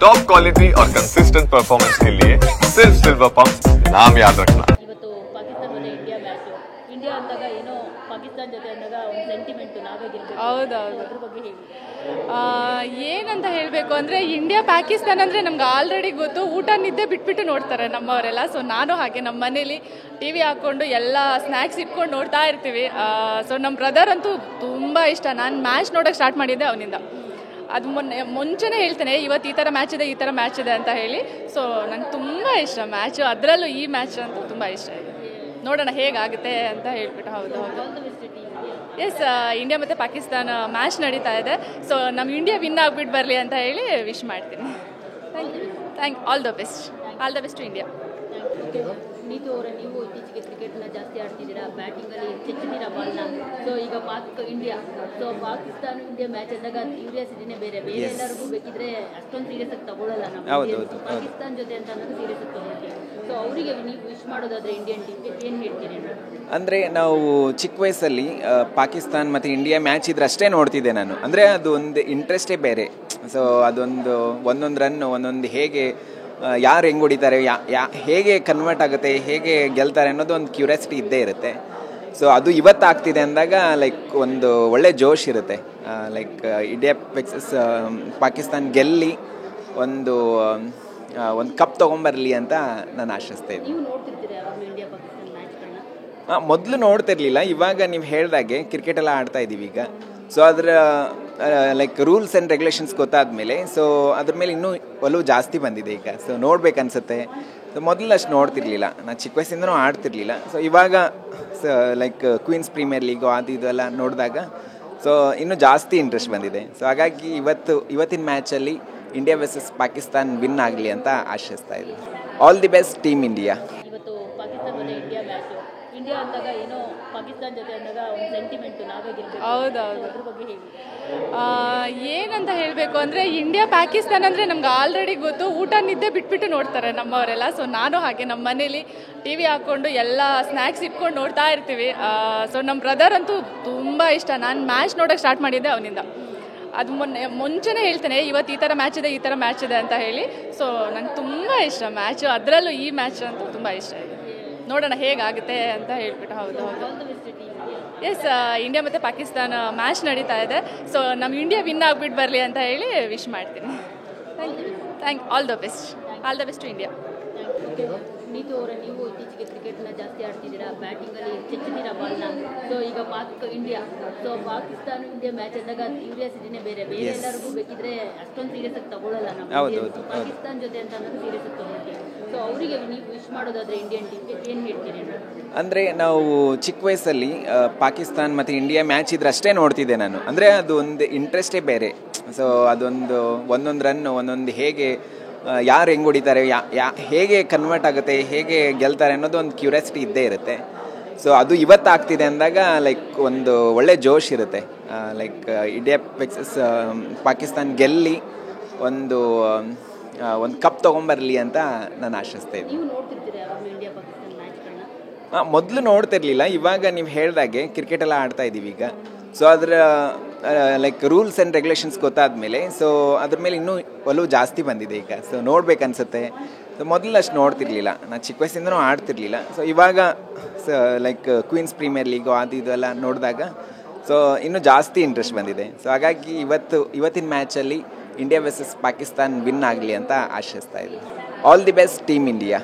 Top quality और consistent performance के लिए सिर्फ सिल्वर पंप नाम याद रखना। ಇವತ್ತು ಪಾಕಿಸ್ತಾನ ಮತ್ತು ಇಂಡಿಯಾ ಮ್ಯಾಚ್ ಇಂಡಿಯಾ ಅಂದಾಗ ಏನೋ ಪಾಕಿಸ್ತಾನ ಜೊತೆ ಅಂದಾಗ ಒಂದು ಸೆಂಟಿಮೆಂಟ್ ನಾವೇ ಗೆಲ್ಬೇಕು. ಹೌದೌದು. ಅದ್ರ ಬಗ್ಗೆ ಹೇಳಿ. ಏನಂತ ಹೇಳಬೇಕು ಅಂದರೆ ಇಂಡಿಯಾ ಪಾಕಿಸ್ತಾನ ಅಂದರೆ ನಮ್ಗೆ ಆಲ್ರೆಡಿ ಗೊತ್ತು. ಊಟ ನಿದ್ದೆ ಬಿಟ್ಬಿಟ್ಟು ನೋಡ್ತಾರೆ ನಮ್ಮವರೆಲ್ಲ. ಸೊ ನಾನು ಹಾಗೆ ನಮ್ಮ ಮನೇಲಿ ಟಿ ವಿ ಹಾಕ್ಕೊಂಡು ಎಲ್ಲ ಸ್ನ್ಯಾಕ್ಸ್ ಇಟ್ಕೊಂಡು ನೋಡ್ತಾ ಇರ್ತೀವಿ. ಸೊ ನಮ್ಮ ಬ್ರದರ್ ಅಂತೂ ತುಂಬ ಇಷ್ಟ. ನಾನು ಮ್ಯಾಚ್ ನೋಡೋಕ್ಕೆ ಸ್ಟಾರ್ಟ್ ಮಾಡಿದ್ದೆ ಅವನಿಂದ. ಅದು ಮುಂಚೆನೇ ಹೇಳ್ತೇನೆ ಇವತ್ತು ಈ ಥರ ಮ್ಯಾಚ್ ಇದೆ ಅಂತ ಹೇಳಿ. ಸೊ ನಂಗೆ ತುಂಬ ಇಷ್ಟ ಮ್ಯಾಚು, ಅದರಲ್ಲೂ ಈ ಮ್ಯಾಚ್ ಅಂತೂ ತುಂಬ ಇಷ್ಟ ಇದೆ. ನೋಡೋಣ ಹೇಗಾಗುತ್ತೆ ಅಂತ ಹೇಳ್ಬಿಟ್ಟು. ಹೌದು. ಎಸ್, ಇಂಡಿಯಾ ಮತ್ತು ಪಾಕಿಸ್ತಾನ ಮ್ಯಾಚ್ ನಡೀತಾ ಇದೆ. ಸೊ ನಮ್ಮ ಇಂಡಿಯಾ ವಿನ್ ಆಗಿಬಿಟ್ಟು ಬರಲಿ ಅಂತ ಹೇಳಿ ವಿಶ್ ಮಾಡ್ತೀನಿ. Thank all the best to India. Neetu ಅವರೇ, ನೀವು ಇತ್ತೀಚೆಗೆ ಕ್ರಿಕೆಟ್ನ ಜಾಸ್ತಿ ಆಡ್ತಿದ್ದೀರಾ, ಬ್ಯಾಟಿಂಗಲ್ಲಿ ಹೆಚ್ಚಿದ್ದೀರಾ ಬಾಲ್ನ. ಸೊ ಈಗ ಇಂಡಿಯಾ ಪಾಕಿಸ್ತಾನ ಇಂಡಿಯಾ ಮ್ಯಾಚ್ ಅಂದಾಗ ಕ್ಯೂರಿಯಾಸಿಟಿನೇ ಬೇರೆ ಎಲ್ಲರಿಗೂ ಬೇಕಿದ್ರೆ ಅಷ್ಟೊಂದು ಸೀರಿಯಸ್ ಆಗಿ ತಗೊಳ್ಳಲ್ಲ. ನಾವು ಪಾಕಿಸ್ತಾನ ಜೊತೆ ಅಂತ ಅನ್ನೋದು ಸೀರಿಯಸ್ ಆಗಿ ತಗೊಳ್ತೀವಿ. ಸೊ ಅವರಿಗೆ ನೀವು ವಿಶ್ ಮಾಡೋದಾದ್ರೆ ಇಂಡಿಯನ್ ಟೀಮ್ಗೆ ಏನು ಹೇಳ್ತೀರಿ? ಅಂದರೆ ನಾವು ಚಿಕ್ಕ ವಯಸ್ಸಲ್ಲಿ ಪಾಕಿಸ್ತಾನ ಮತ್ತು ಇಂಡಿಯಾ ಮ್ಯಾಚ್ ಇದ್ರೆ ಅಷ್ಟೇ ನೋಡ್ತಿದ್ದೆ ನಾನು. ಅಂದರೆ ಅದು ಒಂದು ಇಂಟ್ರೆಸ್ಟೇ ಬೇರೆ. ಸೊ ಅದೊಂದು ಒಂದೊಂದು ರನ್ ಒಂದೊಂದು ಹೇಗೆ ಯಾರು ಹೆಂಗೆ ಹೊಡಿತಾರೆ, ಹೇಗೆ ಕನ್ವರ್ಟ್ ಆಗುತ್ತೆ, ಹೇಗೆ ಗೆಲ್ತಾರೆ ಅನ್ನೋದು ಒಂದು ಕ್ಯೂರಿಯಾಸಿಟಿ ಇದ್ದೇ ಇರುತ್ತೆ. ಸೊ ಅದು ಇವತ್ತು ಆಗ್ತಿದೆ ಅಂದಾಗ ಲೈಕ್ ಒಂದು ಒಳ್ಳೆ ಜೋಶ್ ಇರುತ್ತೆ. ಲೈಕ್ ಇಂಡಿಯಾ ವರ್ಸಸ್ ಪಾಕಿಸ್ತಾನ ಗೆಲ್ಲಿ ಒಂದು ಕಪ್ ತೊಗೊಂಬರಲಿ ಅಂತ ನಾನು ಆಶಿಸ್ತಾ ಇದ್ದೀನಿ. ಮೊದಲು ನೋಡ್ತಿರ್ಲಿಲ್ಲ, ಇವಾಗ ನೀವು ಹೇಳ್ದಾಗೆ ಕ್ರಿಕೆಟೆಲ್ಲ ಆಡ್ತಾ ಇದ್ದೀವಿ ಈಗ. ಸೊ ಅದರ ಲೈಕ್ ರೂಲ್ಸ್ ಆ್ಯಂಡ್ ರೆಗ್ಯುಲೇಷನ್ಸ್ ಗೊತ್ತಾದಮೇಲೆ ಸೊ ಅದ್ರ ಮೇಲೆ ಇನ್ನೂ ಒಲವು ಜಾಸ್ತಿ ಬಂದಿದೆ ಈಗ. ಸೊ ನೋಡ್ಬೇಕನ್ಸುತ್ತೆ. ಸೊ ಮೊದಲು ಅಷ್ಟು ನೋಡ್ತಿರ್ಲಿಲ್ಲ, ನಾನು ಚಿಕ್ಕ ವಯಸ್ಸಿಂದನೂ ಆಡ್ತಿರ್ಲಿಲ್ಲ. ಸೊ ಇವಾಗ ಲೈಕ್ ಕ್ವೀನ್ಸ್ ಪ್ರೀಮಿಯರ್ ಲೀಗು ಅದು ಇದೆಲ್ಲ ನೋಡಿದಾಗ ಸೊ ಇನ್ನೂ ಜಾಸ್ತಿ ಇಂಟ್ರೆಸ್ಟ್ ಬಂದಿದೆ. ಸೊ ಹಾಗಾಗಿ ಇವತ್ತಿನ ಮ್ಯಾಚಲ್ಲಿ ಇಂಡಿಯಾ ವರ್ಸಸ್ ಪಾಕಿಸ್ತಾನ ವಿನ್ ಆಗಲಿ ಅಂತ ಆಶಿಸ್ತಾ ಇದ್ದೀನಿ. All the best team India. ಇವತ್ತು ಪಾಕಿಸ್ತಾನ ಮತ್ತು ಇಂಡಿಯಾ ಮ್ಯಾಚ್ ಇಂಡಿಯಾ ಅಂದಾಗ ಏನೋ ಪಾಕಿಸ್ತಾನ ಜೊತೆ ಅಂದಾಗ ಒಂದು ಸೆಂಟಿಮೆಂಟ್ ನಾವೇ ಗೆಲ್ಬೇಕು. ಹೌದೌದು. ಅದ್ರ ಬಗ್ಗೆ ಹೇಳಿ. ಏನಂತ ಹೇಳಬೇಕು ಅಂದರೆ ಇಂಡಿಯಾ ಪಾಕಿಸ್ತಾನ ಅಂದರೆ ನಮ್ಗೆ ಆಲ್ರೆಡಿ ಗೊತ್ತು. ಊಟ ನಿದ್ದೆ ಬಿಟ್ಬಿಟ್ಟು ನೋಡ್ತಾರೆ ನಮ್ಮವರೆಲ್ಲ. ಸೊ ನಾನು ಹಾಗೆ ನಮ್ಮ ಮನೇಲಿ ಟಿ ವಿ ಹಾಕ್ಕೊಂಡು ಎಲ್ಲ ಸ್ನ್ಯಾಕ್ಸ್ ಇಟ್ಕೊಂಡು ನೋಡ್ತಾ ಇರ್ತೀವಿ. ಸೊ ನಮ್ಮ ಬ್ರದರ್ ಅಂತೂ ತುಂಬ ಇಷ್ಟ. ನಾನು ಮ್ಯಾಚ್ ನೋಡೋಕ್ಕೆ ಸ್ಟಾರ್ಟ್ ಮಾಡಿದ್ದೆ ಅವನಿಂದ. ಅದು ಮುಂಚೆನೇ ಹೇಳ್ತೇನೆ ಇವತ್ತು ಈ ಥರ ಮ್ಯಾಚ್ ಇದೆ ಅಂತ ಹೇಳಿ. ಸೊ ನಂಗೆ ತುಂಬ ಇಷ್ಟ ಮ್ಯಾಚು, ಅದರಲ್ಲೂ ಈ ಮ್ಯಾಚ್ ಅಂತೂ ತುಂಬ ಇಷ್ಟ ಇದೆ. ನೋಡೋಣ ಹೇಗಾಗುತ್ತೆ ಅಂತ ಹೇಳ್ಬಿಟ್ಟು. ಹೌದು. ಎಸ್, ಇಂಡಿಯಾ ಮತ್ತು ಪಾಕಿಸ್ತಾನ ಮ್ಯಾಚ್ ನಡೀತಾ ಇದೆ. ಸೊ ನಮ್ಮ ಇಂಡಿಯಾ ವಿನ್ ಆಗಿಬಿಟ್ಟು ಬರಲಿ ಅಂತ ಹೇಳಿ ವಿಶ್ ಮಾಡ್ತೀನಿ. Thank all the best to India. Neetu ಅವರೇ, ನೀವು ಇತ್ತೀಚೆಗೆ ಕ್ರಿಕೆಟ್ನ ಜಾಸ್ತಿ ಆಡ್ತಿದ್ದೀರಾ, ಬ್ಯಾಟಿಂಗಲ್ಲಿ ಹೆಚ್ಚಿದ್ದೀರಾ ಬಾಲ್ನ. ಸೊ ಈಗ ಇಂಡಿಯಾ ಪಾಕಿಸ್ತಾನ ಇಂಡಿಯಾ ಮ್ಯಾಚ್ ಅಂದಾಗ ಕ್ಯೂರಿಯಾಸಿಟಿನೇ ಬೇರೆ ಎಲ್ಲರಿಗೂ ಬೇಕಿದ್ರೆ ಅಷ್ಟೊಂದು ಸೀರಿಯಸ್ ಆಗಿ ತಗೊಳ್ಳಲ್ಲ. ನಾವು ಪಾಕಿಸ್ತಾನ ಜೊತೆ ಅಂತ ಅನ್ನೋದು ಸೀರಿಯಸ್ ಆಗಿ ತಗೊಳ್ತೀವಿ. ಸೊ ಅವರಿಗೆ ನೀವು ವಿಶ್ ಮಾಡೋದಾದ್ರೆ ಇಂಡಿಯನ್ ಟೀಮ್ಗೆ ಏನು ಹೇಳ್ತೀರಿ? ಅಂದರೆ ನಾವು ಚಿಕ್ಕ ವಯಸ್ಸಲ್ಲಿ ಪಾಕಿಸ್ತಾನ ಮತ್ತು ಇಂಡಿಯಾ ಮ್ಯಾಚ್ ಇದ್ರೆ ಅಷ್ಟೇ ನೋಡ್ತಿದ್ದೆ ನಾನು. ಅಂದರೆ ಅದು ಒಂದು ಇಂಟ್ರೆಸ್ಟೇ ಬೇರೆ. ಸೊ ಒಂದೊಂದು ರನ್ ಒಂದೊಂದು ಹೇಗೆ ಯಾರು ಹೆಂಗೆ ಹೊಡಿತಾರೆ, ಹೇಗೆ ಕನ್ವರ್ಟ್ ಆಗುತ್ತೆ, ಹೇಗೆ ಗೆಲ್ತಾರೆ ಅನ್ನೋದು ಒಂದು ಕ್ಯೂರಿಯಾಸಿಟಿ ಇದ್ದೇ ಇರುತ್ತೆ. ಸೊ ಅದು ಇವತ್ತು ಆಗ್ತಿದೆ ಅಂದಾಗ ಲೈಕ್ ಒಂದು ಒಳ್ಳೆ ಜೋಶ್ ಇರುತ್ತೆ. ಲೈಕ್ ಇಂಡಿಯಾ ವರ್ಸಸ್ ಪಾಕಿಸ್ತಾನ ಗೆಲ್ಲಿ ಒಂದು ಕಪ್ ತೊಗೊಂಬರಲಿ ಅಂತ ನಾನು ಆಶಿಸ್ತಾ ಇದ್ದೀನಿ. ಮೊದಲು ನೋಡ್ತಿರ್ಲಿಲ್ಲ, ಇವಾಗ ನೀವು ಹೇಳ್ದಾಗೆ ಕ್ರಿಕೆಟೆಲ್ಲ ಆಡ್ತಾ ಇದ್ದೀವಿ ಈಗ. ಸೊ ಅದರ ಲೈಕ್ ರೂಲ್ಸ್ ಆ್ಯಂಡ್ ರೆಗ್ಯುಲೇಷನ್ಸ್ ಗೊತ್ತಾದಮೇಲೆ ಸೊ ಅದ್ರ ಮೇಲೆ ಇನ್ನೂ ಒಲವು ಜಾಸ್ತಿ ಬಂದಿದೆ ಈಗ. ಸೊ ನೋಡ್ಬೇಕನ್ಸುತ್ತೆ. ಸೊ ಮೊದಲು ಅಷ್ಟು ನೋಡ್ತಿರ್ಲಿಲ್ಲ, ನಾನು ಚಿಕ್ಕ ವಯಸ್ಸಿಂದನೂ ಆಡ್ತಿರ್ಲಿಲ್ಲ. ಸೊ ಇವಾಗ ಲೈಕ್ ಕ್ವೀನ್ಸ್ ಪ್ರೀಮಿಯರ್ ಲೀಗು ಅದು ಇದೆಲ್ಲ ನೋಡಿದಾಗ ಸೊ ಇನ್ನೂ ಜಾಸ್ತಿ ಇಂಟ್ರೆಸ್ಟ್ ಬಂದಿದೆ. ಸೊ ಹಾಗಾಗಿ ಇವತ್ತಿನ ಮ್ಯಾಚಲ್ಲಿ ಇಂಡಿಯಾ ವರ್ಸಸ್ ಪಾಕಿಸ್ತಾನ ವಿನ್ ಆಗಲಿ ಅಂತ ಆಶಿಸ್ತಾ ಇದ್ದೀನಿ. All the best team India.